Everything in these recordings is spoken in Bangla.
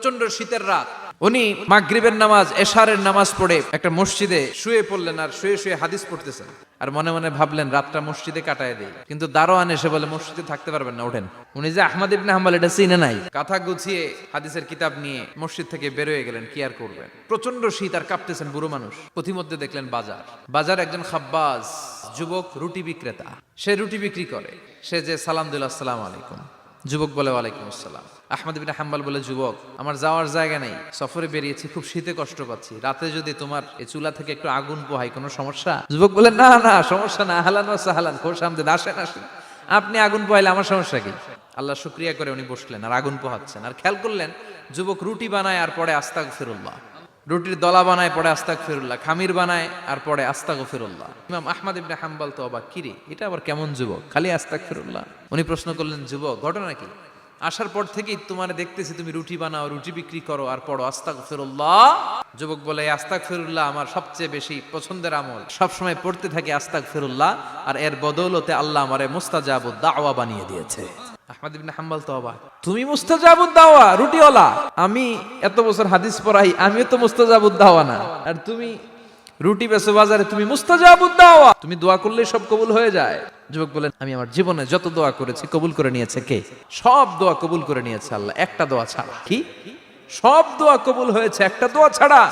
প্রচন্ড শীতের রাত, উনি মাগরিবের নামাজ এশারের নামাজ পড়ে একটা মসজিদে শুয়ে পড়লেন, আর শুয়ে শুয়ে হাদিস পড়তেছেন, আর মনে মনে ভাবলেন রাতটা মসজিদে কাটায় দেই। কিন্তু দারোয়ান এসে বলে মসজিদে থাকতে পারবেন না, ওঠেন। উনি যে আহমদ ইবনে হাম্বল এটা চিনে নাই, কাঁথা গুছিয়ে হাদিসের কিতাব নিয়ে মসজিদ থেকে বের হয়ে গেলেন। কি আর করবেন, প্রচন্ড শীত, আর কাঁপতেছেন বুড়ো মানুষ। পথিমধ্যে দেখলেন বাজার একজন খাব্বাজ যুবক রুটি বিক্রেতা, সে রুটি বিক্রি করে। সে যে সালাম দিল, আসসালামু আলাইকুম। যুবক বলে ওয়ালাইকুম আসসালাম। আহমদ ইবনে হাম্বল বলে, যুবক আমার যাওয়ার জায়গা নেই, সফরে বেরিয়েছি, খুব শীতে কষ্ট পাচ্ছি, রাতে যদি তোমার এই চুলা থেকে একটু আগুন পোহাই কোনো সমস্যা? যুবক বলে, না না সমস্যা না, আহলান ওয়া সাহলান, খোশ আমদেদ, আসেন আসেন, আপনি আগুন পোহাইলে আমার সমস্যা কি? আল্লাহ শুকরিয়া করে উনি বসলেন আর আগুন পোহাচ্ছেন, আর খেয়াল করলেন যুবক রুটি বানায় আর পরে আস্তাগফিরুল্লাহ, রুটির দলা বানায় পরে আস্তাগফিরুল্লাহ, খামির বানায় আর পরে আস্তাগফিরুল্লাহ। ইমাম আহমদ ইবনে হাম্বল তো অবাক, কিরে এটা আবার কেমন যুবক, খালি আস্তাগফিরুল্লাহ? উনি প্রশ্ন করলেন, যুবক ঘটনা কি? আসার পর থেকেই তোমার দেখতেছি তুমি রুটি বানাও, রুটি বিক্রি করো আর পড়ো আস্তাগফিরুল্লাহ। যুবক বলে, আস্তাগফিরুল্লাহ আমার সবচেয়ে বেশি পছন্দের আমল, সবসময় পড়তে থাকি আস্তাগফিরুল্লাহ, আর এর বদৌলতে আল্লাহ আমারে মুস্তাজাবুদ দাওয়া বানিয়ে দিয়েছে। আহমদ ইবনে হাম্বল তো অবাক, তুমি মুস্তাজাবুদ দাওয়া, রুটিওয়ালা, আমি এত বছর হাদিস পড়াই, আমিও তো মুস্তাজাবুদ দাওয়া না, আর তুমি রুটি বেচো বাজারে, তুমি মুস্তাজাবুদ দাওয়া, তুমি দোয়া করলেই সব কবুল হয়ে যায়। যুবক বলেন, আমি আমার জীবনে যত দোয়া করেছি কবুল করে নিয়েছে কে? সব দোয়া কবুল করে নিয়েছে আল্লাহ, একটা দোয়া ছাড়া। কি? সব দোয়া কবুল হয়েছে, একটা দোয়া ছাড়া।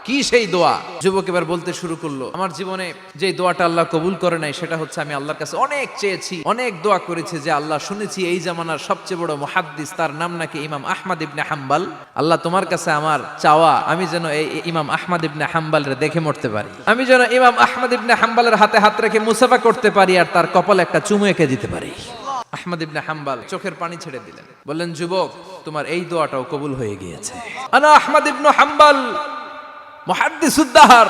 কি সেই দোয়া? যুবক এবার বলতে শুরু করলো, আমার জীবনে যে দোয়াটা আল্লাহ কবুল করে নাই সেটা হচ্ছে আমি আল্লাহর কাছে অনেক চেয়েছি, অনেক দোয়া করেছি, যে আল্লাহ শুনেছি এই জামানার সবচেয়ে বড় মুহাদ্দিস, তার নাম নাকি ইমাম আহমদ ইবনে হাম্বল। আল্লাহ তোমার কাছে আমার চাওয়া, আমি যেন এই ইমাম আহমদ ইবনে হাম্বলের দেখে মরতে পারি, আমি যেন ইমাম আহমদ ইবনে হাম্বলের হাতে হাত রেখে মুসাফা করতে পারি, আর তার কপালে একটা চুমু এঁকে দিতে পারি। আহমদ ইবনে হাম্বল চোখের পানি ছেড়ে দিলেন, বললেন, যুবক তোমার এই দোয়াটাও কবুল হয়ে গিয়েছে। আনা আহমদ ইবনে হাম্বল মুহাদ্দিসুদ দাহর,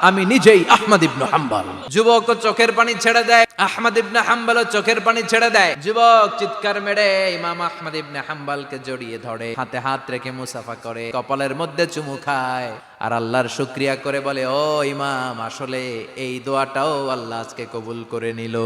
আমি নিজেই আহমদ ইবনে হাম্বল। যুবক চোখের পানি ছেড়ে দেয়, আহমদ ইবনে হাম্বল চোখের পানি ছেড়ে দেয়। যুবক চিৎকার মেরে ইমাম আহমদ ইবনে হাম্বলকে জড়িয়ে ধরে, হাতে হাত রেখে মুসাফা করে, কপালের মধ্যে চুমু খায়, আর আল্লাহর শুকরিয়া করে বলে, ও ইমাম, আসলে এই দোয়াটাও আল্লাহ আজকে কবুল করে নিল।